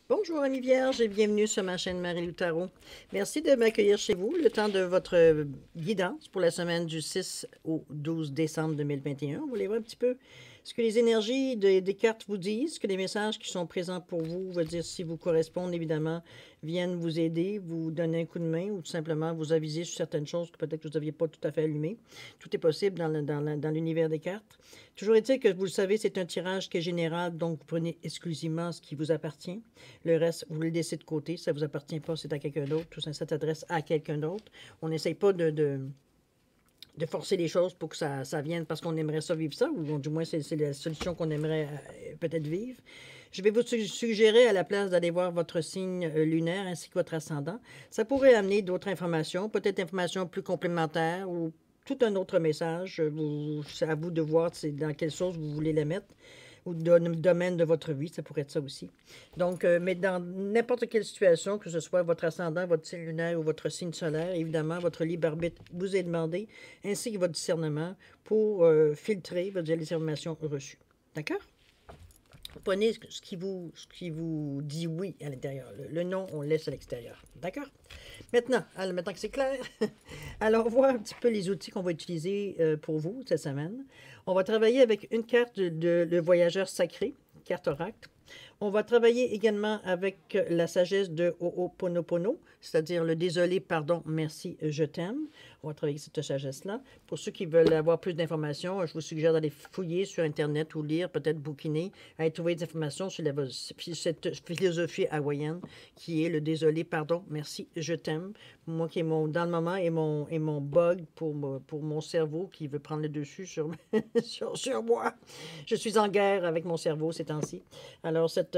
Bonjour amis vierges et bienvenue sur ma chaîne Marie-Lou Tarot. Merci de m'accueillir chez vous le temps de votre guidance pour la semaine du 6 au 12 décembre 2021. On va aller voir un petit peu ce que les énergies des cartes vous disent, ce que les messages qui sont présents pour vous, on va dire si vous correspondent évidemment, viennent vous aider, vous donner un coup de main ou tout simplement vous aviser sur certaines choses que peut-être que vous n'aviez pas tout à fait allumées. Tout est possible dans l'univers des cartes. Toujours est-il que vous le savez, c'est un tirage qui est général, donc vous prenez exclusivement ce qui vous appartient. Le reste, vous le laissez de côté, ça ne vous appartient pas, c'est à quelqu'un d'autre, tout ça s'adresse à quelqu'un d'autre. On n'essaye pas de forcer les choses pour que ça vienne parce qu'on aimerait ça vivre ça, ou du moins c'est la solution qu'on aimerait peut-être vivre. Je vais vous suggérer à la place d'aller voir votre signe lunaire ainsi que votre ascendant. Ça pourrait amener d'autres informations, peut-être informations plus complémentaires ou tout un autre message. C'est à vous de voir dans quelle sauce vous voulez la mettre ou dans le domaine de votre vie, ça pourrait être ça aussi. Donc, mais dans n'importe quelle situation, que ce soit votre ascendant, votre signe lunaire ou votre signe solaire, évidemment, votre libre arbitre vous est demandé, ainsi que votre discernement pour filtrer les informations reçues. D'accord? Vous prenez ce qui vous dit oui à l'intérieur. Le non, on le laisse à l'extérieur. D'accord? Maintenant que c'est clair, allons voir un petit peu les outils qu'on va utiliser pour vous cette semaine. On va travailler avec une carte de le voyageur sacré, carte oracle. On va travailler également avec la sagesse de Ho'oponopono, c'est-à-dire le désolé, pardon, merci, je t'aime. On va travailler cette sagesse-là. Pour ceux qui veulent avoir plus d'informations, je vous suggère d'aller fouiller sur Internet ou lire, peut-être bouquiner, aller trouver des informations sur cette philosophie hawaïenne qui est le désolé, pardon, merci, je t'aime. Moi qui est dans le moment et mon bug pour mon cerveau qui veut prendre le dessus sur, sur moi. Je suis en guerre avec mon cerveau ces temps-ci. Alors, cette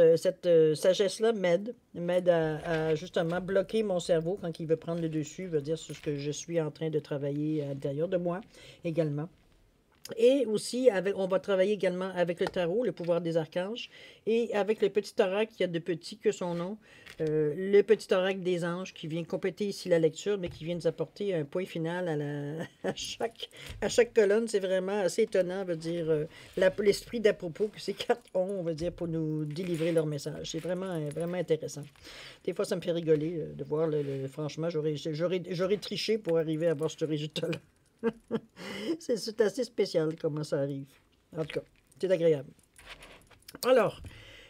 sagesse-là m'aide à justement bloquer mon cerveau quand il veut prendre le dessus, veut dire sur ce que je suis en train de travailler à l'intérieur de moi également. Et aussi, on va travailler également avec le tarot, le pouvoir des archanges, et avec le petit oracle qui a de petit que son nom, le petit oracle des anges qui vient compléter ici la lecture, mais qui vient nous apporter un point final à chaque colonne. C'est vraiment assez étonnant, veut dire, l'esprit d'à propos que ces cartes ont, on va dire, pour nous délivrer leur message. C'est vraiment, vraiment intéressant. Des fois, ça me fait rigoler de voir, franchement, j'aurais triché pour arriver à avoir ce résultat-là. C'est assez spécial comment ça arrive. En tout cas, c'est agréable. Alors,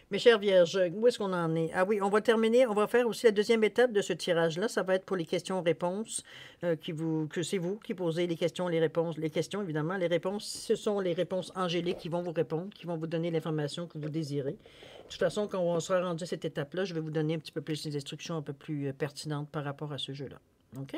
mes chères vierges, où est-ce qu'on en est? Ah oui, on va terminer, on va faire aussi la deuxième étape de ce tirage-là. Ça va être pour les questions-réponses, que c'est vous qui posez les questions, les réponses. Les questions, évidemment, les réponses, ce sont les réponses angéliques qui vont vous répondre, qui vont vous donner l'information que vous désirez. De toute façon, quand on sera rendu à cette étape-là, je vais vous donner un petit peu plus des instructions un peu plus pertinentes par rapport à ce jeu-là. OK?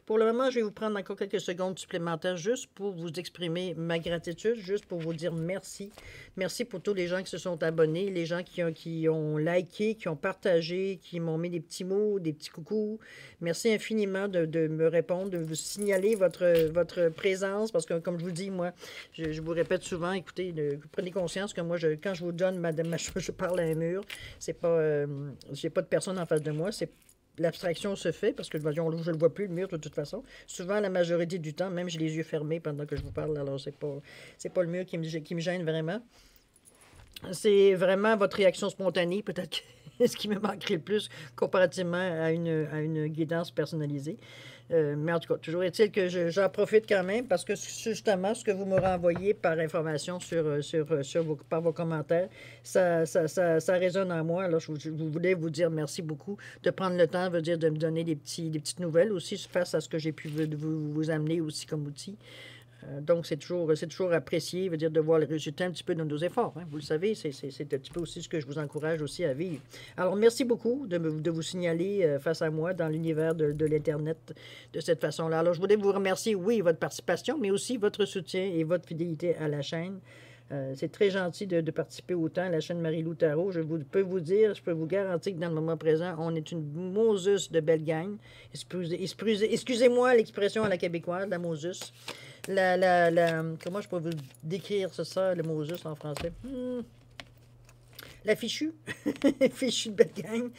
Pour le moment, je vais vous prendre encore quelques secondes supplémentaires juste pour vous exprimer ma gratitude, juste pour vous dire merci. Merci pour tous les gens qui se sont abonnés, les gens qui ont liké, qui ont partagé, qui m'ont mis des petits mots, des petits coucous. Merci infiniment de me répondre, de vous signaler votre présence, parce que comme je vous dis, moi, je vous répète souvent, écoutez, prenez conscience que moi, quand je vous donne je parle à un mur, c'est pas, j'ai pas de personne en face de moi, c'est l'abstraction se fait, parce que je ne le vois plus, le mur, de toute façon. Souvent, la majorité du temps, même j'ai les yeux fermés pendant que je vous parle, alors c'est pas le mur qui me gêne vraiment. C'est vraiment votre réaction spontanée, peut-être ce qui me manquerait le plus comparativement à une guidance personnalisée. Mais en tout cas, toujours est-il que j'en profite quand même parce que justement, ce que vous me renvoyez par information par vos commentaires, ça résonne en moi. Alors, je voulais vous dire merci beaucoup de prendre le temps, veut dire de me donner des petites nouvelles aussi face à ce que j'ai pu vous amener aussi comme outil. Donc, c'est toujours apprécié, veut dire de voir les résultats un petit peu de nos efforts. Hein. Vous le savez, c'est un petit peu aussi ce que je vous encourage aussi à vivre. Alors, merci beaucoup de vous signaler face à moi dans l'univers de l'Internet de cette façon-là. Alors, je voulais vous remercier, oui, votre participation, mais aussi votre soutien et votre fidélité à la chaîne. C'est très gentil de participer autant à la chaîne Marie-Lou Tarot. Je peux vous garantir que dans le moment présent, on est une Moses de belle gang. Excusez-moi l'expression à la québécoise, la Moses. Comment je peux vous décrire ça, le mot juste en français? La fichue. Fichue de belle gang.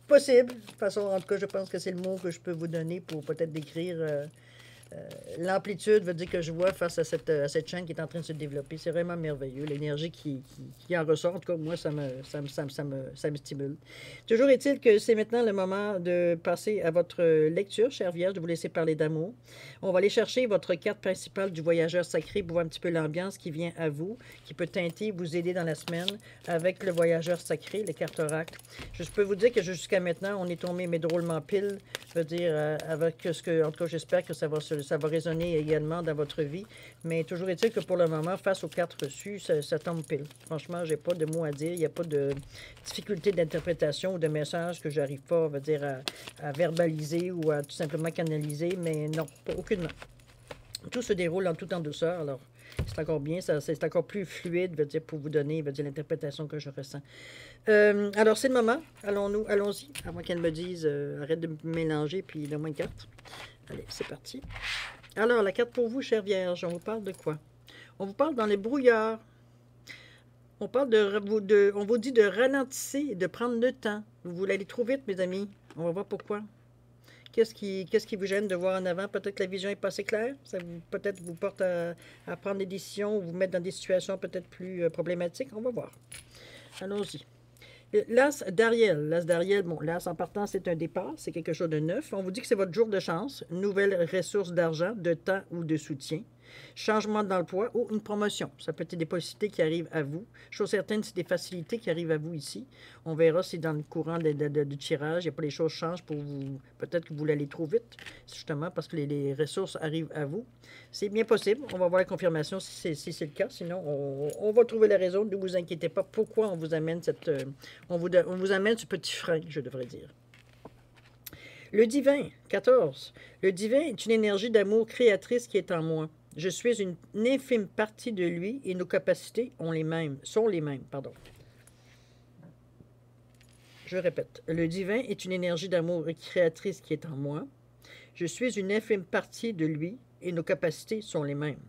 Possible. De toute façon, en tout cas, je pense que c'est le mot que je peux vous donner pour peut-être décrire L'amplitude veut dire que je vois face à cette chaîne qui est en train de se développer. C'est vraiment merveilleux. L'énergie qui en ressort, en tout cas, moi, ça me stimule. Toujours est-il que c'est maintenant le moment de passer à votre lecture, chère Vierge, de vous laisser parler d'amour. On va aller chercher votre carte principale du voyageur sacré pour voir un petit peu l'ambiance qui vient à vous, qui peut teinter, vous aider dans la semaine avec le voyageur sacré, les cartes oracles. Je peux vous dire que jusqu'à maintenant, on est tombé, mais drôlement pile. Je veux dire, avec ce que, en tout cas, j'espère que ça va résonner également dans votre vie. Mais toujours est-il que pour le moment, face aux cartes reçues, ça tombe pile. Franchement, j'ai pas de mots à dire. Il n'y a pas de difficulté d'interprétation ou de message que j'arrive pas, à verbaliser ou à tout simplement canaliser. Mais non, aucunement. Tout se déroule en tout en douceur. Alors, c'est encore bien, c'est encore plus fluide, veut dire, pour vous donner, veut dire, l'interprétation que je ressens. Alors, c'est le moment. Allons-y. À moins qu'elle me dise, arrête de me mélanger, puis donne-moi une carte. Allez, c'est parti. Alors, la carte pour vous, chère Vierge, on vous parle de quoi? On vous parle dans les brouillards. On parle on vous dit de ralentir et de prendre le temps. Vous voulez aller trop vite, mes amis. On va voir pourquoi. Qu'est-ce qui vous gêne de voir en avant? Peut-être que la vision n'est pas assez claire. Ça peut-être vous porte à prendre des décisions ou vous mettre dans des situations peut-être plus problématiques. On va voir. Allons-y. L'As d'Ariel. L'As d'Ariel, bon, l'As en partant, c'est un départ, c'est quelque chose de neuf. On vous dit que c'est votre jour de chance, nouvelle ressource d'argent, de temps ou de soutien, changement d'emploi ou une promotion. Ça peut être des possibilités qui arrivent à vous. Chose certaine, c'est des facilités qui arrivent à vous ici. On verra si dans le courant du tirage, il n'y a pas les choses changent pour vous. Peut-être que vous l'allez trop vite, justement, parce que les ressources arrivent à vous. C'est bien possible. On va voir la confirmation si c'est le cas. Sinon, on va trouver la raison. Ne vous inquiétez pas. Pourquoi on vous amène on vous amène ce petit frein, je devrais dire. Le divin, 14. Le divin est une énergie d'amour créatrice qui est en moi. Je suis une infime partie de lui et nos capacités sont les mêmes. Je répète. Le divin est une énergie d'amour créatrice qui est en moi. Je suis une infime partie de lui et nos capacités sont les mêmes.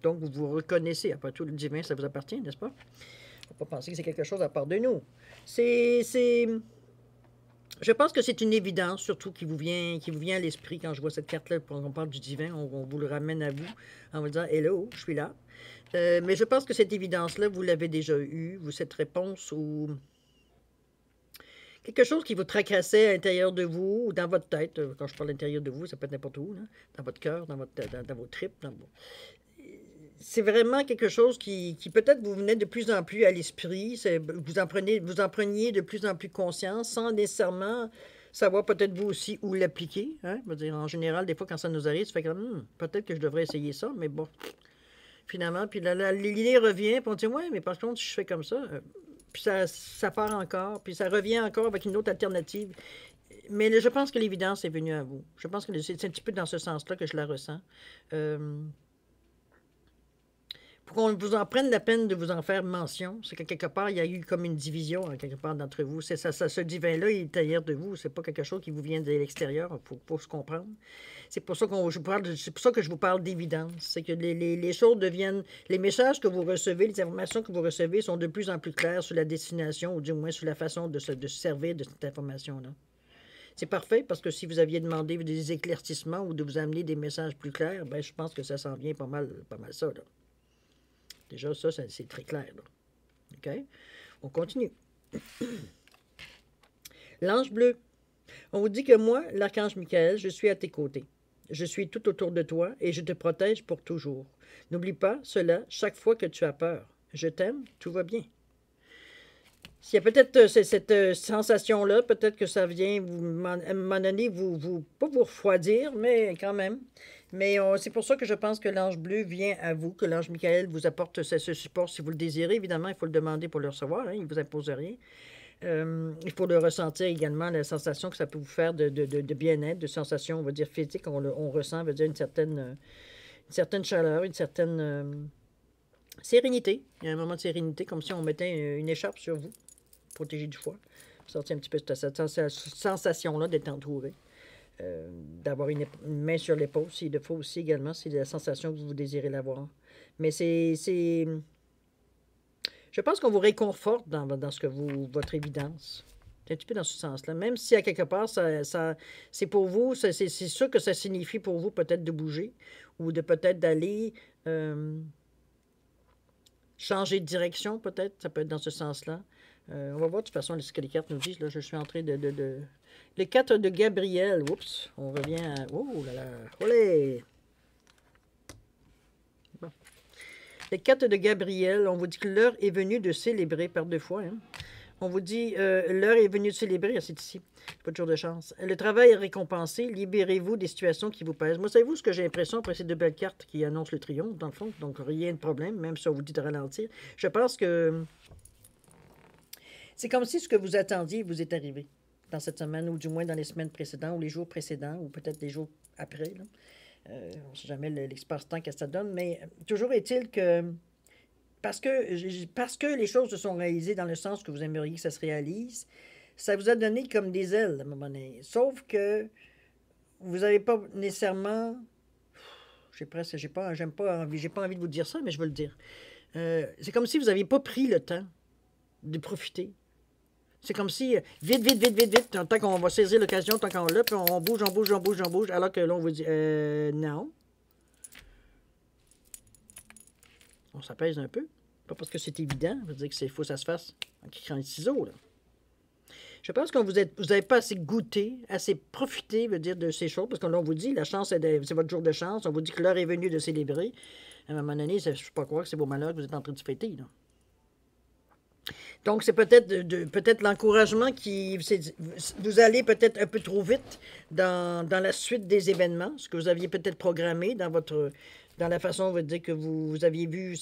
Donc, vous vous reconnaissez. Après tout, le divin, ça vous appartient, n'est-ce pas? Il ne faut pas penser que c'est quelque chose à part de nous. Je pense que c'est une évidence, surtout qui vous vient à l'esprit quand je vois cette carte-là. Quand on parle du divin, on vous le ramène à vous en vous disant « Hello, je suis là ». Mais je pense que cette évidence-là, vous l'avez déjà eue, cette réponse ou quelque chose qui vous tracassait à l'intérieur de vous ou dans votre tête. Quand je parle à l'intérieur de vous, ça peut être n'importe où, là, dans votre cœur, dans vos tripes. C'est vraiment quelque chose qui peut-être vous venait de plus en plus à l'esprit. Vous en preniez de plus en plus conscience sans nécessairement savoir peut-être vous aussi où l'appliquer. Hein? Je veux dire, en général, des fois, quand ça nous arrive, ça fait comme peut-être que je devrais essayer ça, mais bon. Finalement, puis l'idée revient, puis on dit ouais, mais par contre, si je fais comme ça, puis ça part encore, puis ça revient encore avec une autre alternative. Mais je pense que l'évidence est venue à vous. Je pense que c'est un petit peu dans ce sens-là que je la ressens. Pour qu'on vous en prenne la peine de vous en faire mention, c'est que quelque part, il y a eu comme une division, quelque part, d'entre vous. Ce divin-là, il est derrière de vous. C'est pas quelque chose qui vous vient de l'extérieur. Il faut se comprendre. C'est pour ça que je vous parle d'évidence. C'est que les choses deviennent... Les messages que vous recevez, les informations que vous recevez sont de plus en plus claires sur la destination, ou du moins sur la façon de se servir de cette information-là. C'est parfait, parce que si vous aviez demandé des éclaircissements ou de vous amener des messages plus clairs, ben je pense que ça s'en vient pas mal ça, là. Déjà, ça c'est très clair, là. OK? On continue. L'ange bleu. On vous dit que moi, l'archange Michael, je suis à tes côtés. Je suis tout autour de toi et je te protège pour toujours. N'oublie pas cela chaque fois que tu as peur. Je t'aime, tout va bien. S'il y a peut-être cette sensation-là, peut-être que ça vient à un moment donné, pas vous refroidir, mais quand même. Mais c'est pour ça que je pense que l'ange bleu vient à vous, que l'ange Michael vous apporte ce support si vous le désirez. Évidemment, il faut le demander pour le recevoir, hein, il ne vous impose rien. Il faut le ressentir également, la sensation que ça peut vous faire de bien-être, de sensation, on va dire, physique. On ressent, on va dire, une certaine chaleur, une certaine sérénité. Il y a un moment de sérénité, comme si on mettait une écharpe sur vous, protégé du froid. Sortir un petit peu de cette sensation-là d'être entouré. D'avoir une main sur l'épaule, s'il le faut aussi également, c'est la sensation que vous désirez l'avoir. Mais je pense qu'on vous réconforte dans votre évidence. C'est un petit peu dans ce sens-là. Même si à quelque part, c'est pour vous, c'est sûr que ça signifie pour vous peut-être de bouger ou de peut-être d'aller changer de direction, peut-être. Ça peut être dans ce sens-là. On va voir de toute façon ce que les cartes nous disent. Là, je suis en train de... Les cartes de Gabriel. Oups, on revient à... Oh là là. Olé! Bon. Les cartes de Gabriel, on vous dit que l'heure est venue de célébrer par deux fois. Hein. On vous dit, l'heure est venue de célébrer, c'est ici. Pas de jour de chance. Le travail est récompensé. Libérez-vous des situations qui vous pèsent. Moi, savez-vous ce que j'ai l'impression après ces deux belles cartes qui annoncent le triomphe, dans le fond? Donc, rien de problème, même si on vous dit de ralentir. Je pense que c'est comme si ce que vous attendiez vous est arrivé dans cette semaine, ou du moins dans les semaines précédentes, ou les jours précédents, ou peut-être les jours après. Là. On ne sait jamais l'espace-temps que ça donne, mais toujours est-il que parce que les choses se sont réalisées dans le sens que vous aimeriez que ça se réalise, ça vous a donné comme des ailes à un moment donné. Sauf que vous n'avez pas nécessairement... J'ai pas envie de vous dire ça, mais je veux le dire. C'est comme si vous n'aviez pas pris le temps de profiter. C'est comme si, vite, tant qu'on va saisir l'occasion, tant qu'on l'a, puis on bouge, alors que là, on vous dit, non. On s'apaise un peu. Pas parce que c'est évident, ça veut dire qu'il faut que ça se fasse en cliquant les ciseaux, là. Je pense que vous n'avez pas assez goûté, assez profité, veut dire, de ces choses, parce que là, on vous dit, la chance, c'est votre jour de chance, on vous dit que l'heure est venue de célébrer. À un moment donné, je ne peux pas croire que c'est vos malheurs que vous êtes en train de fêter, là. Donc, c'est peut-être l'encouragement qui... Vous allez peut-être un peu trop vite dans la suite des événements, ce que vous aviez peut-être programmé dans la façon, on va dire, que vous aviez vu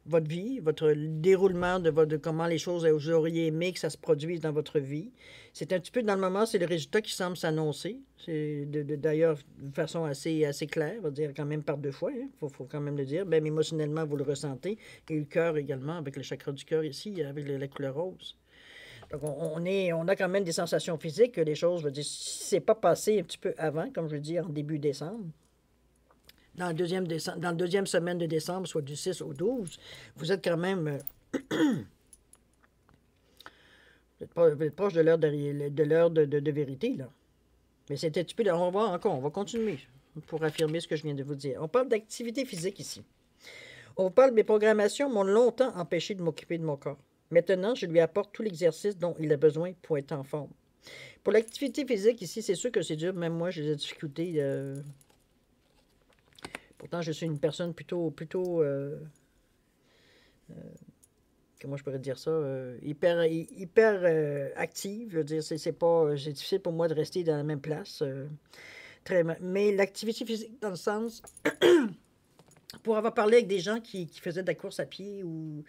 votre vie, votre déroulement de comment les choses, vous auriez aimé que ça se produise dans votre vie. C'est un petit peu, dans le moment, c'est le résultat qui semble s'annoncer. C'est d'ailleurs de façon assez claire, on va dire quand même par deux fois, il faut quand même le dire. Même émotionnellement, vous le ressentez. Et le cœur également, avec le chakra du cœur ici, avec la couleur rose. Donc, on a quand même des sensations physiques, que les choses, je veux dire, si c'est pas passé un petit peu avant, comme je dis, en début décembre, dans le deuxième semaine de décembre, soit du 6 au 12, vous êtes quand même... vous êtes proche de l'heure de vérité, là. Mais c'est un petit peu... On va voir encore, on va continuer pour affirmer ce que je viens de vous dire. On parle d'activité physique ici. On parle de mes programmations m'ont longtemps empêché de m'occuper de mon corps. Maintenant, je lui apporte tout l'exercice dont il a besoin pour être en forme. Pour l'activité physique ici, c'est sûr que c'est dur. Même moi, j'ai des difficultés... Pourtant, je suis une personne plutôt comment je pourrais dire ça, hyper active. Je veux dire, c'est difficile pour moi de rester dans la même place. Mais l'activité physique, dans le sens, pour avoir parlé avec des gens qui faisaient de la course à pied ou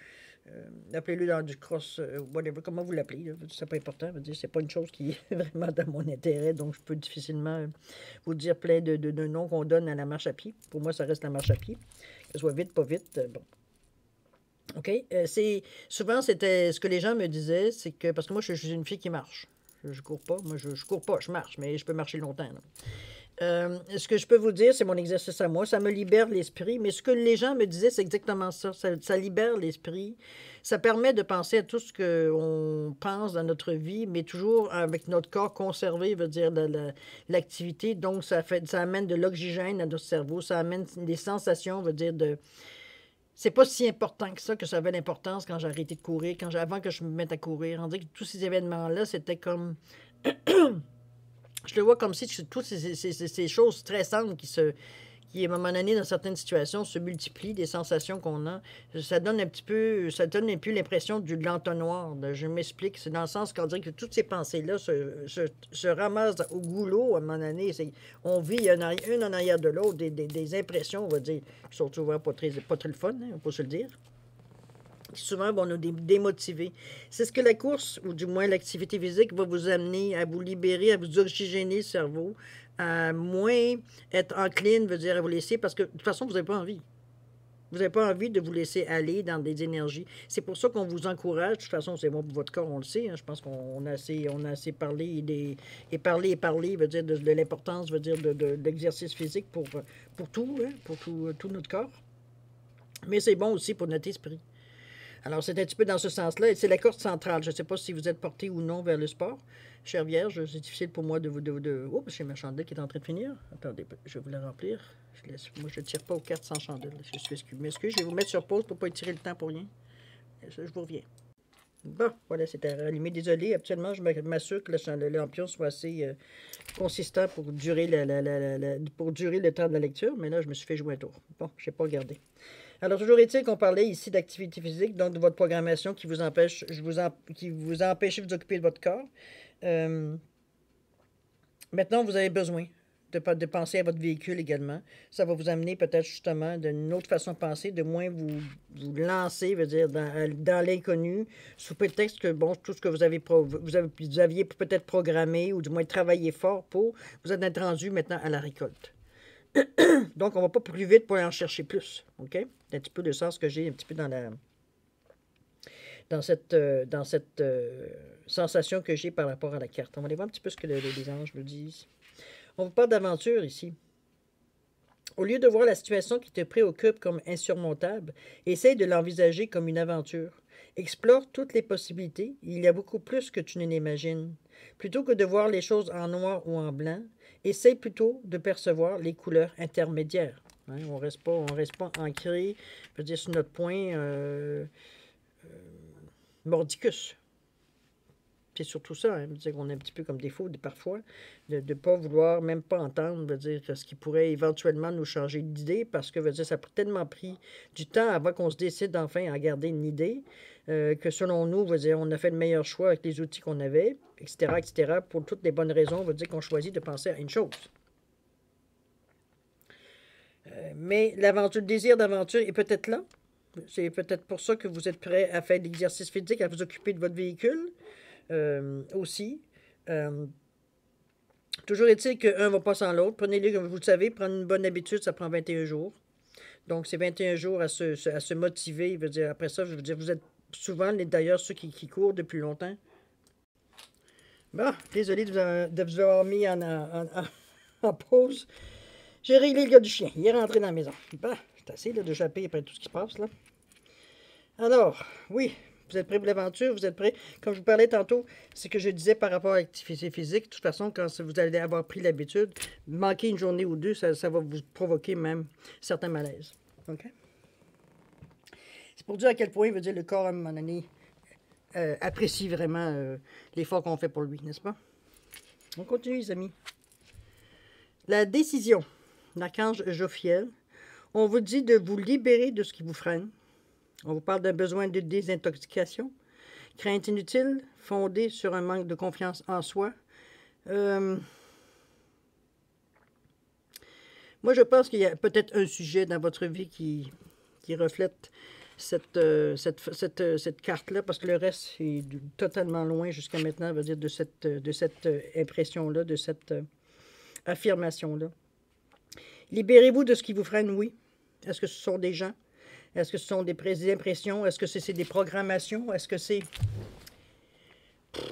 appelez-le dans du cross, whatever, comment vous l'appelez, c'est pas important. Je veux dire, c'est pas une chose qui est vraiment dans mon intérêt, donc je peux difficilement vous dire plein de noms qu'on donne à la marche à pied. Pour moi, ça reste la marche à pied. Que ce soit vite, pas vite, bon. OK? Souvent, c'était ce que les gens me disaient, c'est que, parce que moi, je suis une fille qui marche. Je cours pas. Moi, je cours pas, je marche, mais je peux marcher longtemps, là. Ce que je peux vous dire, c'est mon exercice à moi. Ça me libère l'esprit. Mais ce que les gens me disaient, c'est exactement ça. Ça libère l'esprit. Ça permet de penser à tout ce qu'on pense dans notre vie, mais toujours avec notre corps conservé, veut dire l'activité. Donc, ça amène de l'oxygène à notre cerveau. Ça amène des sensations, veut dire de... C'est pas si important que ça avait l'importance quand j'ai arrêté de courir, avant que je me mette à courir. On dirait que tous ces événements-là, c'était comme... Je le vois comme si toutes ces choses stressantes qui, à un moment donné, dans certaines situations, se multiplient, des sensations qu'on a. Ça donne un peu l'impression de l'entonnoir. Je m'explique. C'est dans le sens qu'on dirait que toutes ces pensées-là se ramassent au goulot à un moment donné. On vit une en arrière de l'autre, des impressions, on va dire, qui sont souvent pas très le fun, hein, on peut se le dire. Souvent, on nous démotiver. C'est ce que la course, ou du moins l'activité physique, va vous amener à vous libérer, à vous oxygéner le cerveau, à moins être encline, veut dire à vous laisser, parce que de toute façon, vous n'avez pas envie. Vous n'avez pas envie de vous laisser aller dans des énergies. C'est pour ça qu'on vous encourage. De toute façon, c'est bon pour votre corps, on le sait. Hein, je pense qu'on a assez parlé et parlé, veut dire de l'importance, veut dire de l'exercice physique pour tout, hein, pour tout notre corps. Mais c'est bon aussi pour notre esprit. Alors, c'est un petit peu dans ce sens-là. Et c'est la corde centrale. Je ne sais pas si vous êtes porté ou non vers le sport. Chère Vierge, c'est difficile pour moi de vous... Oh, j'ai ma chandelle qui est en train de finir. Attendez, je vais vous la remplir. Moi, je ne tire pas aux cartes sans chandelle. Je suis excusé. Je vais vous mettre sur pause pour ne pas étirer le temps pour rien. Je vous reviens. Bon, voilà, c'était rallumé. Désolé, habituellement, je m'assure que le lampion soit assez consistant pour durer, pour durer le temps de la lecture, mais là, je me suis fait jouer un tour. Bon, je n'ai pas regardé. Alors, toujours est-il qu'on parlait ici d'activité physique, donc de votre programmation qui vous empêche, qui vous a empêché de vous occuper de votre corps. Maintenant, vous avez besoin de penser à votre véhicule également. Ça va vous amener peut-être justement d'une autre façon de penser, de moins vous lancer, veut dire, dans l'inconnu, sous prétexte que, bon, tout ce que vous aviez peut-être programmé, ou du moins travaillé fort pour, vous êtes rendu maintenant à la récolte. Donc, on ne va pas plus vite pour en chercher plus, OK? C'est un petit peu le sens que j'ai un petit peu dans cette sensation que j'ai par rapport à la carte. On va aller voir un petit peu ce que les anges nous disent. On vous parle d'aventure ici. Au lieu de voir la situation qui te préoccupe comme insurmontable, essaye de l'envisager comme une aventure. Explore toutes les possibilités. Il y a beaucoup plus que tu ne l'imagines. Plutôt que de voir les choses en noir ou en blanc, essaye plutôt de percevoir les couleurs intermédiaires. Hein, on reste pas ancré, je veux dire, sur notre point mordicus. C'est surtout ça, hein, dire qu'on est un petit peu comme défaut parfois, de ne pas vouloir, même pas entendre, veut dire, ce qui pourrait éventuellement nous changer d'idée, parce que veut dire, ça a tellement pris du temps avant qu'on se décide enfin à garder une idée, que selon nous, veut dire, on a fait le meilleur choix avec les outils qu'on avait, etc., pour toutes les bonnes raisons, veut dire qu'on choisit de penser à une chose. Mais l'aventure, le désir d'aventure est peut-être là. C'est peut-être pour ça que vous êtes prêt à faire de l'exercice physique, à vous occuper de votre véhicule. Aussi. Toujours est-il qu'un ne va pas sans l'autre. Prenez-le, comme vous le savez, prendre une bonne habitude, ça prend 21 jours. Donc, c'est 21 jours à se motiver. Je veux dire, après ça, je veux dire, vous êtes souvent, d'ailleurs, ceux qui courent depuis longtemps. Bon, désolé de vous avoir mis en pause. J'ai réglé le gars du chien. Il est rentré dans la maison. Bon, c'est assez de japper après tout ce qui se passe, là. Alors, oui, vous êtes prêts pour l'aventure, vous êtes prêts. Comme je vous parlais tantôt, c'est que je disais par rapport à l'activité physique, de toute façon, quand vous allez avoir pris l'habitude, manquer une journée ou deux, ça va vous provoquer même certains malaises. OK? C'est pour dire à quel point, veut dire, le corps, à un moment donné, apprécie vraiment l'effort qu'on fait pour lui, n'est-ce pas? On continue, les amis. La décision, l'archange Jophiel, on vous dit de vous libérer de ce qui vous freine. On vous parle d'un besoin de désintoxication, crainte inutile, fondée sur un manque de confiance en soi. Moi, je pense qu'il y a peut-être un sujet dans votre vie qui reflète cette carte-là, parce que le reste est totalement loin jusqu'à maintenant, veut dire, de cette impression-là, de cette affirmation-là. Libérez-vous de ce qui vous freine, oui. Est-ce que ce sont des gens? Est-ce que ce sont des impressions? Est-ce que c'est des programmations? Est-ce que c'est,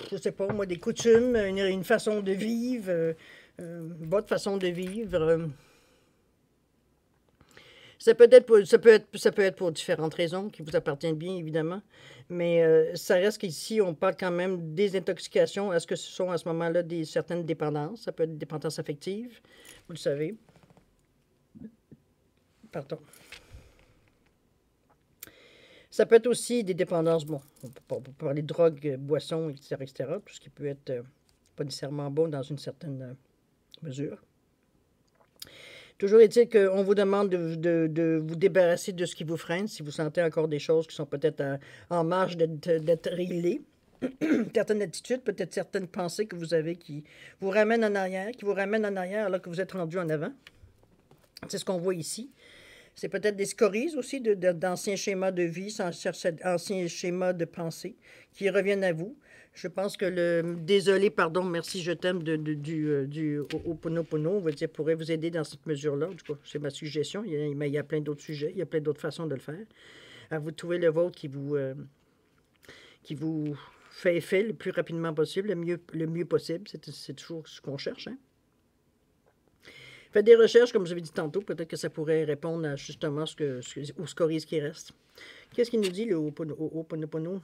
je ne sais pas, moi, des coutumes, une façon de vivre, votre façon de vivre? Ça peut être pour différentes raisons qui vous appartiennent bien, évidemment. Mais ça reste qu'ici, on parle quand même des intoxications. Est-ce que ce sont à ce moment-là certaines dépendances? Ça peut être des dépendances affectives, vous le savez. Pardon. Ça peut être aussi des dépendances, bon, on peut parler de drogue, boissons, etc., tout ce qui peut être pas nécessairement bon dans une certaine mesure. Toujours est-il qu'on vous demande de vous débarrasser de ce qui vous freine, si vous sentez encore des choses qui sont peut-être en marge d'être réglées. Certaines attitudes, peut-être certaines pensées que vous avez qui vous ramènent en arrière, alors que vous êtes rendu en avant. C'est ce qu'on voit ici. C'est peut-être des scories aussi d'anciens schémas de vie, anciens schémas de pensée qui reviennent à vous. Je pense que le désolé, pardon, merci, je t'aime du Ho'oponopono, on va dire, pourrait vous aider dans cette mesure-là. En tout cas, c'est ma suggestion. Il y a plein d'autres sujets, il y a plein d'autres façons de le faire. À vous de trouver le vôtre qui vous fait effet le plus rapidement possible, le mieux possible. C'est toujours ce qu'on cherche, hein? Faites des recherches, comme je l'avais dit tantôt, peut-être que ça pourrait répondre à justement aux scories qui restent. Qu'est-ce qu'il nous dit, le Ho'oponopono?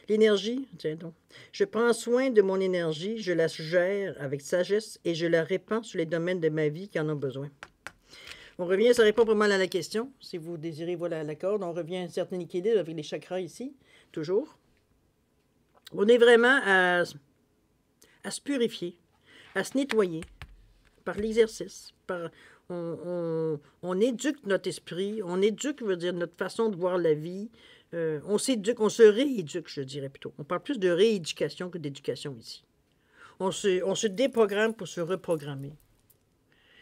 L'énergie, tiens donc. Je prends soin de mon énergie, je la gère avec sagesse et je la répands sur les domaines de ma vie qui en ont besoin. On revient, ça répond pas mal à la question. Si vous désirez voir la corde, on revient à un certain équilibre avec les chakras ici, toujours. On est vraiment à se purifier, à se nettoyer par l'exercice. On éduque notre esprit, on éduque, veut dire, notre façon de voir la vie. On s'éduque, on se rééduque, je dirais plutôt. On parle plus de rééducation que d'éducation ici. On se déprogramme pour se reprogrammer.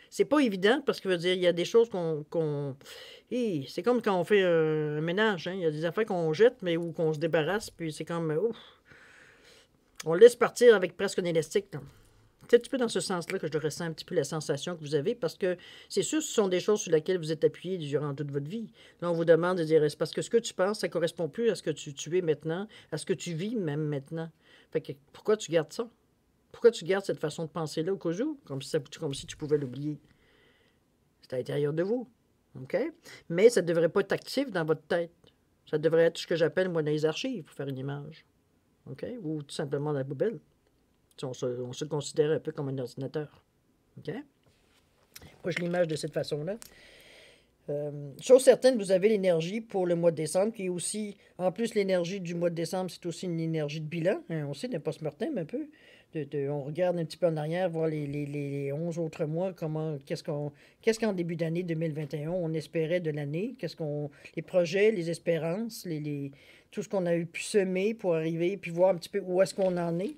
C'est pas évident parce que, veut dire, il y a des choses c'est comme quand on fait un ménage. Hein? Il y a des affaires qu'on jette, mais ou qu'on se débarrasse, puis c'est comme... on laisse partir avec presque un élastique. C'est un petit peu dans ce sens-là que je ressens un petit peu la sensation que vous avez, parce que c'est sûr, ce sont des choses sur lesquelles vous êtes appuyé durant toute votre vie. Là, on vous demande de dire, est-ce parce que ce que tu penses, ça ne correspond plus à ce que tu es maintenant, à ce que tu vis même maintenant. Fait que pourquoi tu gardes ça? Pourquoi tu gardes cette façon de penser-là au cas où? Comme si tu pouvais l'oublier. C'est à l'intérieur de vous. OK? Mais ça ne devrait pas être actif dans votre tête. Ça devrait être ce que j'appelle, moi, dans les archives, pour faire une image. OK? Ou tout simplement dans la poubelle. On se considère un peu comme un ordinateur. OK? Moi, je l'image de cette façon-là. Chose certaine, vous avez l'énergie pour le mois de décembre, qui est aussi, en plus, l'énergie du mois de décembre, c'est aussi une énergie de bilan. Hein, on sait, d'un post-mortem un peu. On regarde un petit peu en arrière, voir les 11 autres mois, qu'est-ce qu'en début d'année 2021, on espérait de l'année, les projets, les espérances, tout ce qu'on a pu semer pour arriver, puis voir un petit peu où est-ce qu'on en est.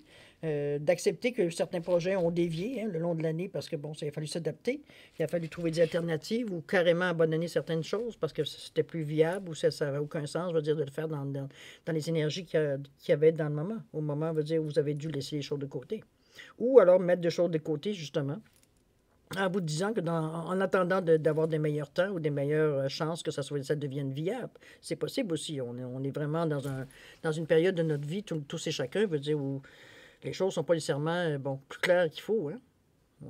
D'accepter que certains projets ont dévié le long de l'année parce que, bon, il a fallu s'adapter. Il a fallu trouver des alternatives ou carrément abandonner certaines choses parce que c'était plus viable ou ça n'avait aucun sens, je veux dire, de le faire dans les énergies qu'il y avait dans le moment. Au moment, veut dire, où vous avez dû laisser les choses de côté. Ou alors mettre des choses de côté, justement, en vous disant que en attendant d'avoir des meilleurs temps ou des meilleures chances que ça devienne viable. C'est possible aussi. On est vraiment dans une période de notre vie, tous et chacun, veut dire, où les choses ne sont pas nécessairement plus claires qu'il faut. Hein?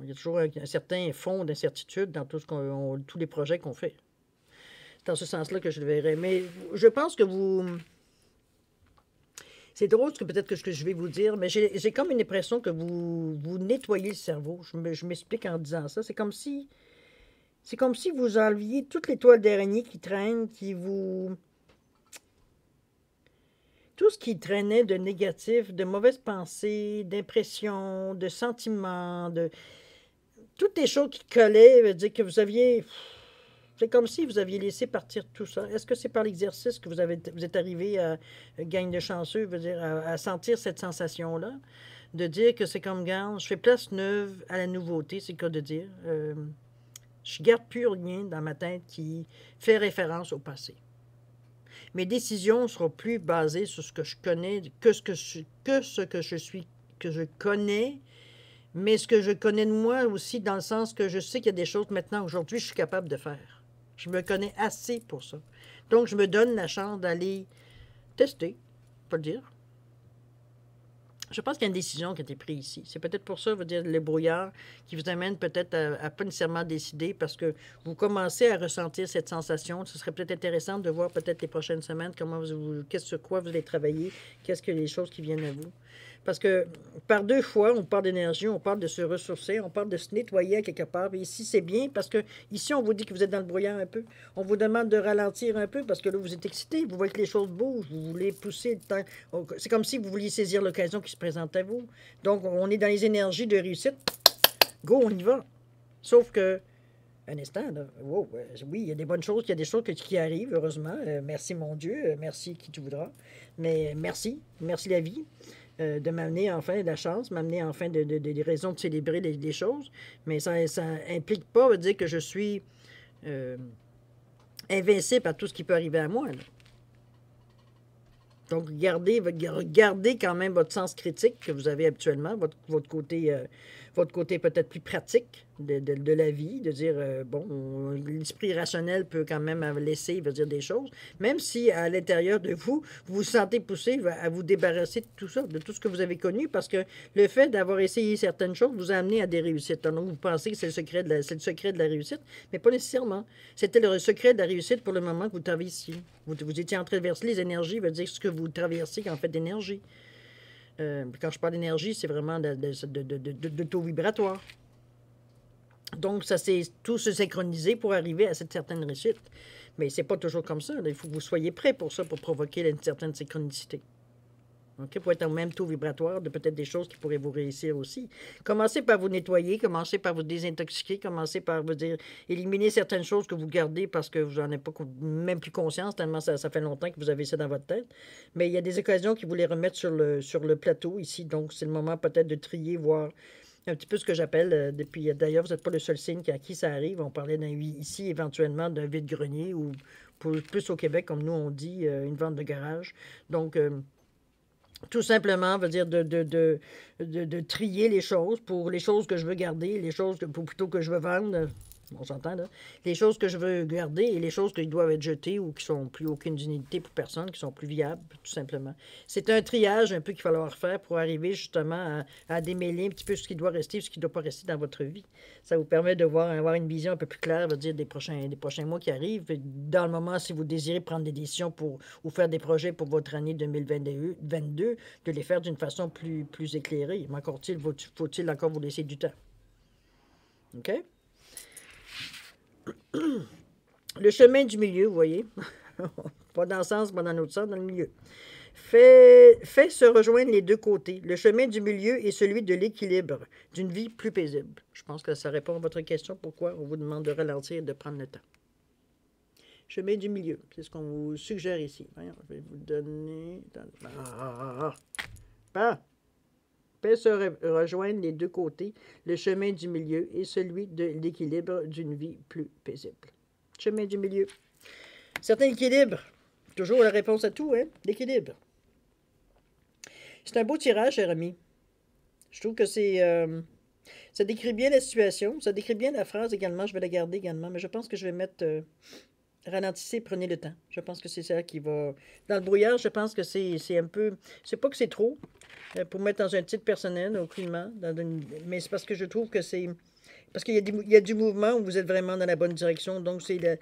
Il y a toujours un certain fond d'incertitude dans tous les projets qu'on fait. C'est dans ce sens-là que je le verrais. Mais je pense que c'est drôle peut-être ce que je vais vous dire, mais j'ai comme une impression que vous nettoyez le cerveau. Je m'explique en disant ça. C'est comme si vous enleviez toutes les toiles d'araignée qui traînent, tout ce qui traînait de négatif, de mauvaises pensées, d'impressions, de sentiments, toutes les choses qui collaient, veut dire que vous aviez... C'est comme si vous aviez laissé partir tout ça. Est-ce que c'est par l'exercice que vous êtes arrivé à gagne de chanceux, veut dire, à sentir cette sensation-là, de dire que c'est comme, garde, je fais place neuve à la nouveauté, c'est le cas de dire. Je garde plus rien dans ma tête qui fait référence au passé. Mes décisions ne seront plus basées sur ce que je connais, que ce que je connais, mais ce que je connais de moi aussi, dans le sens que je sais qu'il y a des choses maintenant, aujourd'hui, je suis capable de faire. Je me connais assez pour ça. Donc, je me donne la chance d'aller tester, pas le dire. Je pense qu'il y a une décision qui a été prise ici. C'est peut-être pour ça, veut dire, le brouillard qui vous amène peut-être à pas nécessairement décider parce que vous commencez à ressentir cette sensation. Ce serait peut-être intéressant de voir peut-être les prochaines semaines sur quoi vous allez travailler, qu'est-ce que les choses qui viennent à vous. Parce que par deux fois, on parle d'énergie, on parle de se ressourcer, on parle de se nettoyer à quelque part. Et ici, c'est bien parce que ici, on vous dit que vous êtes dans le brouillard un peu. On vous demande de ralentir un peu parce que là, vous êtes excité. Vous voyez que les choses bougent. Vous voulez pousser le temps. C'est comme si vous vouliez saisir l'occasion qui se présente à vous. Donc, on est dans les énergies de réussite. Go, on y va. Sauf que, un instant, là, wow, oui, il y a des bonnes choses, il y a des choses qui arrivent, heureusement. Merci, mon Dieu. Merci qui tu voudras. Mais merci. Merci la vie. De m'amener enfin la chance, m'amener enfin des raisons de célébrer les choses. Mais ça implique pas veut dire que je suis invincible par tout ce qui peut arriver à moi. Là. Donc, gardez quand même votre sens critique que vous avez habituellement, votre côté peut-être plus pratique, de la vie, de dire, bon, l'esprit rationnel peut quand même laisser, veut dire des choses, même si à l'intérieur de vous, vous vous sentez poussé à vous débarrasser de tout ça, de tout ce que vous avez connu, parce que le fait d'avoir essayé certaines choses vous a amené à des réussites. Donc, vous pensez que c'est c'est le secret de la réussite, mais pas nécessairement. C'était le secret de la réussite pour le moment que vous traversiez. Vous étiez en train de verser les énergies, veut dire ce que vous traversiez en fait d'énergie. Quand je parle d'énergie, c'est vraiment de taux vibratoire. Donc, ça s'est tout se synchroniser pour arriver à cette certaine réussite. Mais c'est pas toujours comme ça. Là. Il faut que vous soyez prêt pour ça, pour provoquer une certaine synchronicité. OK? Pour être au même taux vibratoire de peut-être des choses qui pourraient vous réussir aussi. Commencez par vous nettoyer, commencez par vous désintoxiquer, commencez par vous dire éliminer certaines choses que vous gardez parce que vous n'en avez pas même plus conscience, tellement ça fait longtemps que vous avez ça dans votre tête. Mais il y a des occasions qui vous les remettent sur le plateau ici. Donc, c'est le moment peut-être de trier, voir un petit peu ce que j'appelle, depuis d'ailleurs, vous n'êtes pas le seul signe à qui ça arrive. On parlait ici éventuellement d'un vide-grenier ou plus au Québec, comme nous on dit, une vente de garage. Donc, tout simplement, veut dire de trier les choses pour les choses que je veux garder, les choses plutôt que je veux vendre. On s'entend, là. Les choses que je veux garder et les choses qui doivent être jetées ou qui sont plus aucune utilité pour personne, qui sont plus viables, tout simplement. C'est un triage un peu qu'il va falloir faire pour arriver justement à démêler un petit peu ce qui doit rester et ce qui ne doit pas rester dans votre vie. Ça vous permet de avoir une vision un peu plus claire, veut dire, des prochains mois qui arrivent. Et dans le moment, si vous désirez prendre des décisions ou faire des projets pour votre année 2022, de les faire d'une façon plus éclairée. Mais encore faut-il encore vous laisser du temps. OK? Le chemin du milieu, vous voyez, pas dans le sens, pas dans l'autre sens, dans le milieu. Fait se rejoindre les deux côtés. Le chemin du milieu est celui de l'équilibre, d'une vie plus paisible. Je pense que ça répond à votre question, pourquoi on vous demande de ralentir et de prendre le temps. Chemin du milieu, c'est ce qu'on vous suggère ici. Voyons, je vais vous donner... Fait se rejoindre les deux côtés. Le chemin du milieu est celui de l'équilibre d'une vie plus paisible. Chemin du milieu. Certain équilibre. Toujours la réponse à tout, hein? L'équilibre. C'est un beau tirage, cher ami. Je trouve que ça décrit bien la situation. Ça décrit bien la phrase également. Je vais la garder également. Mais je pense que je vais mettre ralentissez, prenez le temps. Je pense que c'est ça qui va... Dans le brouillard, je pense que c'est un peu... C'est pas que c'est trop, pour mettre dans un titre personnel, aucunement. Mais c'est parce que je trouve que c'est... Parce qu'il y a du mouvement où vous êtes vraiment dans la bonne direction. Donc, c'est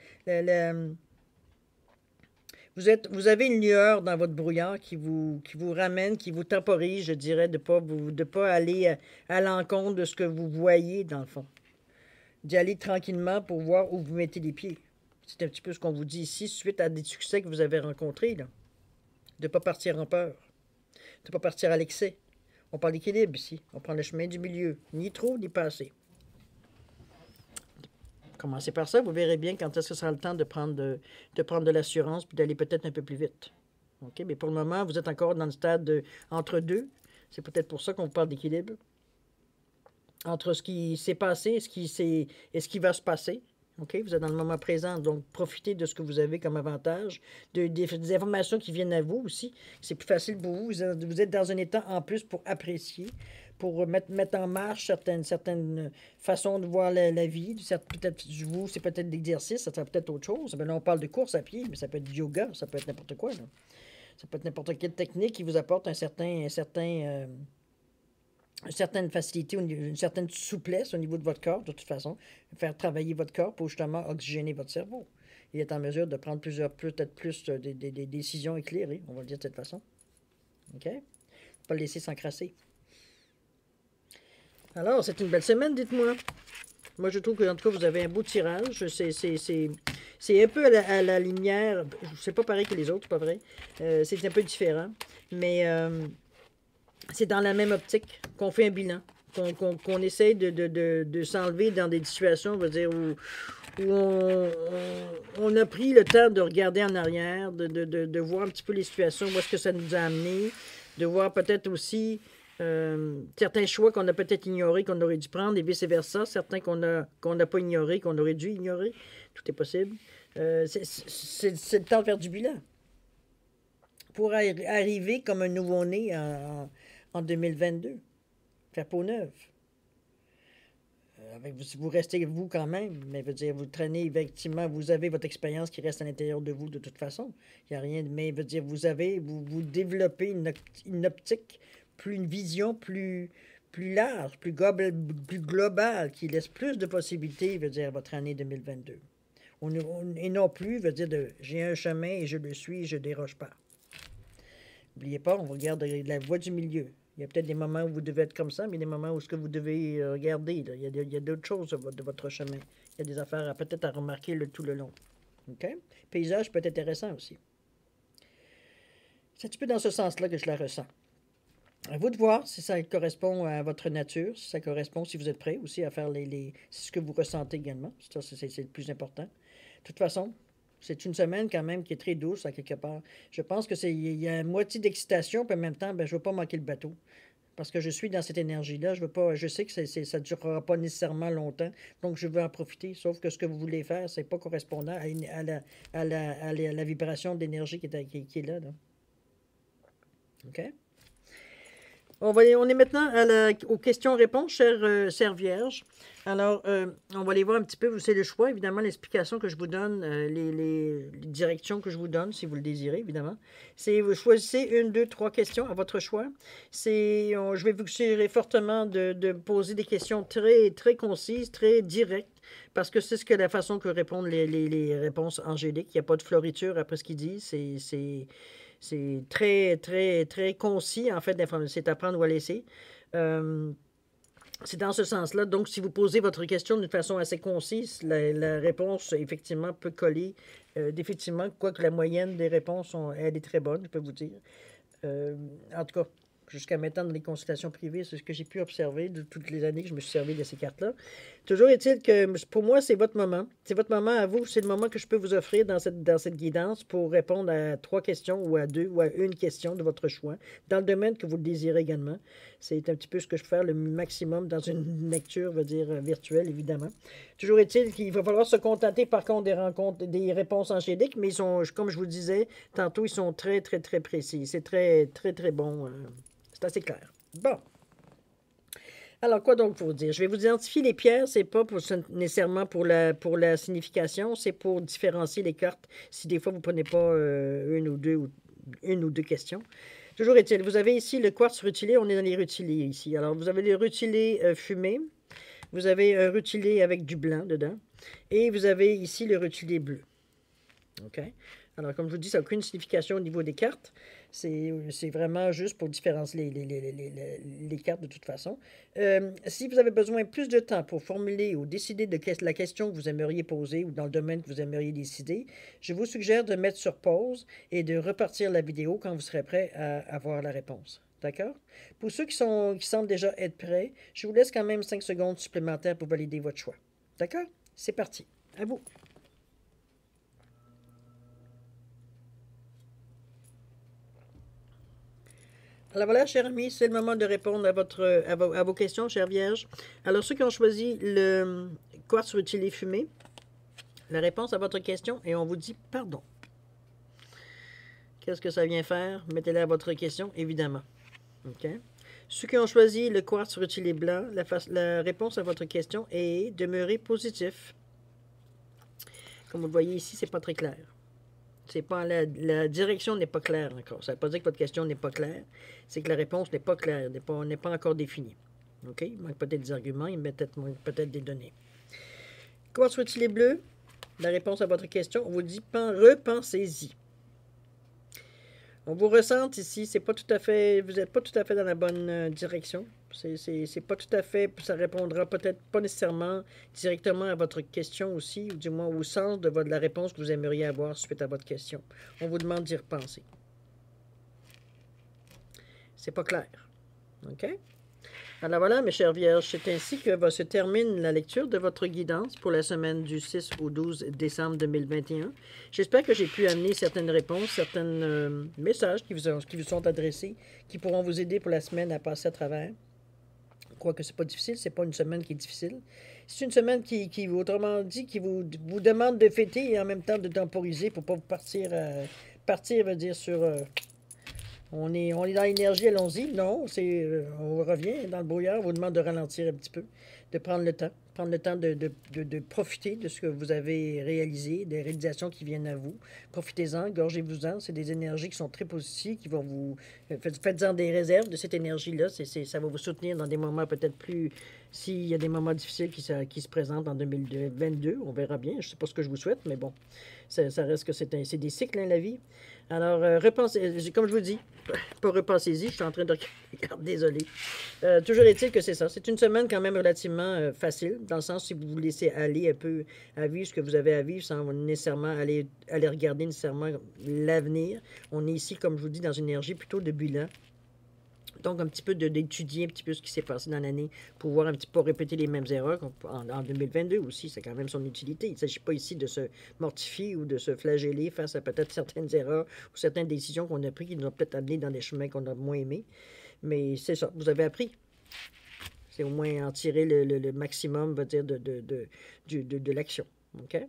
vous avez une lueur dans votre brouillard qui vous ramène, qui vous temporise, je dirais, de pas aller à l'encontre de ce que vous voyez, dans le fond. D'y aller tranquillement pour voir où vous mettez les pieds. C'est un petit peu ce qu'on vous dit ici, suite à des succès que vous avez rencontrés, là. De ne pas partir en peur. De ne pas partir à l'excès. On parle d'équilibre ici. On prend le chemin du milieu. Ni trop, ni pas assez. Commencez par ça, vous verrez bien quand est-ce que ce sera le temps de prendre de l'assurance puis d'aller peut-être un peu plus vite. OK? Mais pour le moment, vous êtes encore dans le stade entre deux. C'est peut-être pour ça qu'on parle d'équilibre. Entre ce qui s'est passé et ce qui va se passer. OK? Vous êtes dans le moment présent, donc profitez de ce que vous avez comme avantage, des informations qui viennent à vous aussi. C'est plus facile pour vous. Vous êtes dans un état en plus pour apprécier, pour mettre en marche certaines façons de voir la vie. Peut-être vous, c'est peut-être l'exercice, ça sera peut-être autre chose. Là, on parle de course à pied, mais ça peut être du yoga, ça peut être n'importe quoi. Là. Ça peut être n'importe quelle technique qui vous apporte une certaine facilité, une certaine souplesse au niveau de votre corps, de toute façon. Faire travailler votre corps pour justement oxygéner votre cerveau. Il est en mesure de prendre peut-être plus des décisions éclairées, on va le dire de cette façon. OK? Pas le laisser s'encrasser. Alors, c'est une belle semaine, dites-moi. Moi, je trouve que, en tout cas, vous avez un beau tirage. C'est un peu à la lumière. C'est pas pareil que les autres, pas vrai. C'est un peu différent. Mais c'est dans la même optique qu'on fait un bilan. Qu'on essaye de s'enlever dans des situations, on va dire, où on a pris le temps de regarder en arrière, de voir un petit peu les situations, où est-ce que ça nous a amené, de voir peut-être aussi certains choix qu'on a peut-être ignorés, qu'on aurait dû prendre, et vice-versa, certains qu'on n'a pas ignorés, qu'on aurait dû ignorer. Tout est possible. C'est le temps de faire du bilan. Pour arriver comme un nouveau-né en 2022. Faire peau neuve. Vous restez vous quand même, mais veut dire, vous traînez effectivement, vous avez votre expérience qui reste à l'intérieur de vous de toute façon. Il n'y a rien, mais veut dire, vous développez une optique, une vision plus large, plus globale, qui laisse plus de possibilités, veut dire, à votre année 2022. Et non plus, veut dire, j'ai un chemin et je le suis et je ne déroge pas. N'oubliez pas, on regarde la voie du milieu. Il y a peut-être des moments où vous devez être comme ça, mais des moments où ce que vous devez regarder. Là. Il y a d'autres choses de votre chemin. Il y a des affaires peut-être à remarquer tout le long. OK? Le paysage peut être intéressant aussi. C'est un petit peu dans ce sens-là que je la ressens. À vous de voir si ça correspond à votre nature, si ça correspond, si vous êtes prêt aussi à faire c'est ce que vous ressentez également. Ça, c'est le plus important. De toute façon, c'est une semaine quand même qui est très douce à quelque part. Je pense que il y a une moitié d'excitation, puis en même temps, ben, je ne veux pas manquer le bateau. Parce que je suis dans cette énergie-là. Je sais que ça ne durera pas nécessairement longtemps. Donc, je veux en profiter. Sauf que ce que vous voulez faire, c'est pas correspondant à la vibration d'énergie qui est là. OK? On est maintenant aux questions-réponses, chère Vierge. Alors, on va aller voir un petit peu, c'est le choix, évidemment, l'explication que je vous donne, les directions que je vous donne, si vous le désirez, évidemment. C'est, vous choisissez une, deux, trois questions à votre choix. Je vais vous suggérer fortement de poser des questions très, très concises, très directes, parce que c'est la façon que répondent les réponses angéliques. Il n'y a pas de floriture après ce qu'ils disent, c'est très, très, très concis, en fait, c'est à prendre ou à laisser. C'est dans ce sens-là. Donc, si vous posez votre question d'une façon assez concise, la réponse, effectivement, peut coller. Définitivement, quoique la moyenne des réponses, elle est très bonne, je peux vous dire. En tout cas, jusqu'à maintenant, dans les consultations privées, c'est ce que j'ai pu observer de toutes les années que je me suis servi de ces cartes-là. Toujours est-il que, pour moi, c'est votre moment. C'est votre moment à vous. C'est le moment que je peux vous offrir dans cette guidance pour répondre à 3 questions ou à 2 ou à une question de votre choix, dans le domaine que vous le désirez également. C'est un petit peu ce que je fais le maximum dans une lecture, virtuelle, évidemment. Toujours est-il qu'il va falloir se contenter, par contre, des réponses angéliques, mais comme je vous disais tantôt, ils sont très, très, très précis. C'est très, très, très bon. C'est assez clair. Bon. Alors, quoi donc pour dire? Je vais vous identifier les pierres, c'est pas nécessairement pour la signification, c'est pour différencier les cartes si des fois vous ne prenez pas une ou deux questions. Toujours est-il, vous avez ici le quartz rutilé, on est dans les rutilés ici. Alors, vous avez les rutilés fumés, vous avez un rutilé avec du blanc dedans, et vous avez ici le rutilé bleu. OK? Alors, comme je vous dis, ça n'a aucune signification au niveau des cartes. C'est vraiment juste pour différencier les cartes de toute façon. Si vous avez besoin plus de temps pour formuler ou décider de la question que vous aimeriez poser ou dans le domaine que vous aimeriez décider, je vous suggère de mettre sur pause et de repartir la vidéo quand vous serez prêt à avoir la réponse. D'accord? Pour ceux qui semblent déjà être prêts, je vous laisse quand même 5 secondes supplémentaires pour valider votre choix. D'accord? C'est parti. À vous. Alors voilà, chers amis, c'est le moment de répondre à vos questions, chère Vierge. Alors, ceux qui ont choisi le quartz rutilé fumé, la réponse à votre question, et on vous dit pardon. Qu'est-ce que ça vient faire? Mettez-la à votre question, évidemment. OK? Ceux qui ont choisi le quartz rutilé blanc, la réponse à votre question est demeurer positif. Comme vous le voyez ici, c'est pas très clair. C'est pas la direction n'est pas claire encore. Ça ne veut pas dire que votre question n'est pas claire. C'est que la réponse n'est pas claire, n'est pas encore définie. OK? Il manque peut-être des arguments, il manque peut-être des données. Quartz rutilé bleu, la réponse à votre question, on vous dit repensez-y. On vous ressente ici, c'est pas tout à fait, vous n'êtes pas tout à fait dans la bonne direction. C'est pas tout à fait, ça répondra peut-être pas nécessairement directement à votre question aussi, ou du moins au sens de la réponse que vous aimeriez avoir suite à votre question. On vous demande d'y repenser. C'est pas clair. OK? Alors voilà, mes chères vierges, c'est ainsi que se termine la lecture de votre guidance pour la semaine du 6 au 12 décembre 2021. J'espère que j'ai pu amener certaines réponses, certains messages qui vous sont adressés, qui pourront vous aider pour la semaine à passer à travers. Quoique c'est pas difficile, c'est pas une semaine qui est difficile. C'est une semaine qui autrement dit, qui vous demande de fêter et en même temps de temporiser pour pas vous partir veut dire sur... on est dans l'énergie, allons-y. Non, on revient dans le brouillard, on vous demande de ralentir un petit peu, de prendre le temps. prendre le temps de profiter de ce que vous avez réalisé, des réalisations qui viennent à vous. Profitez-en, gorgez-vous-en. C'est des énergies qui sont très positives, qui vont vous... Faites-en des réserves de cette énergie-là. Ça va vous soutenir dans des moments peut-être plus... S'il y a des moments difficiles qui se présentent en 2022, on verra bien. Je ne sais pas ce que je vous souhaite, mais bon, ça reste que c'est des cycles, hein, la vie. Alors, repensez, comme je vous dis, pas repensez-y, je suis en train de regarder, désolé. Toujours est-il que c'est ça. C'est une semaine quand même relativement facile, dans le sens si vous vous laissez aller un peu à vivre ce que vous avez à vivre sans nécessairement aller regarder nécessairement l'avenir. On est ici, comme je vous dis, dans une énergie plutôt de bilan. Donc, un petit peu d'étudier un petit peu ce qui s'est passé dans l'année pour voir un petit peu répéter les mêmes erreurs en 2022 aussi. C'est quand même son utilité. Il ne s'agit pas ici de se mortifier ou de se flageller face à peut-être certaines erreurs ou certaines décisions qu'on a prises qui nous ont peut-être amenés dans des chemins qu'on a moins aimés. Mais c'est ça, vous avez appris. C'est au moins en tirer le maximum, on va dire, de l'action. OK?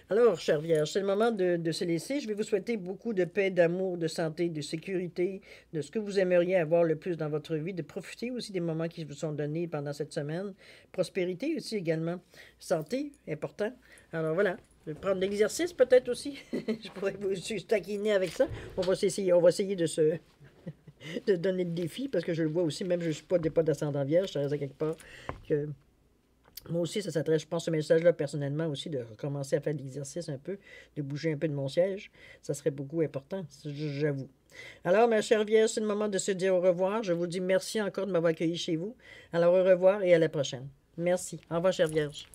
Alors, chère Vierge, c'est le moment de se laisser. Je vais vous souhaiter beaucoup de paix, d'amour, de santé, de sécurité, de ce que vous aimeriez avoir le plus dans votre vie, de profiter aussi des moments qui vous sont donnés pendant cette semaine. Prospérité aussi également. Santé, important. Alors voilà, je vais prendre l'exercice peut-être aussi. Je pourrais vous taquiner avec ça. On va essayer de donner le défi parce que je le vois aussi, même je ne suis pas d'ascendant Vierge, ça reste à quelque part que... Moi aussi, ça s'adresse, je pense, ce message-là personnellement aussi, de recommencer à faire de l'exercice un peu, de bouger un peu de mon siège. Ça serait beaucoup important, j'avoue. Alors, ma chère Vierge, c'est le moment de se dire au revoir. Je vous dis merci encore de m'avoir accueilli chez vous. Alors, au revoir et à la prochaine. Merci. Au revoir, chère Vierge.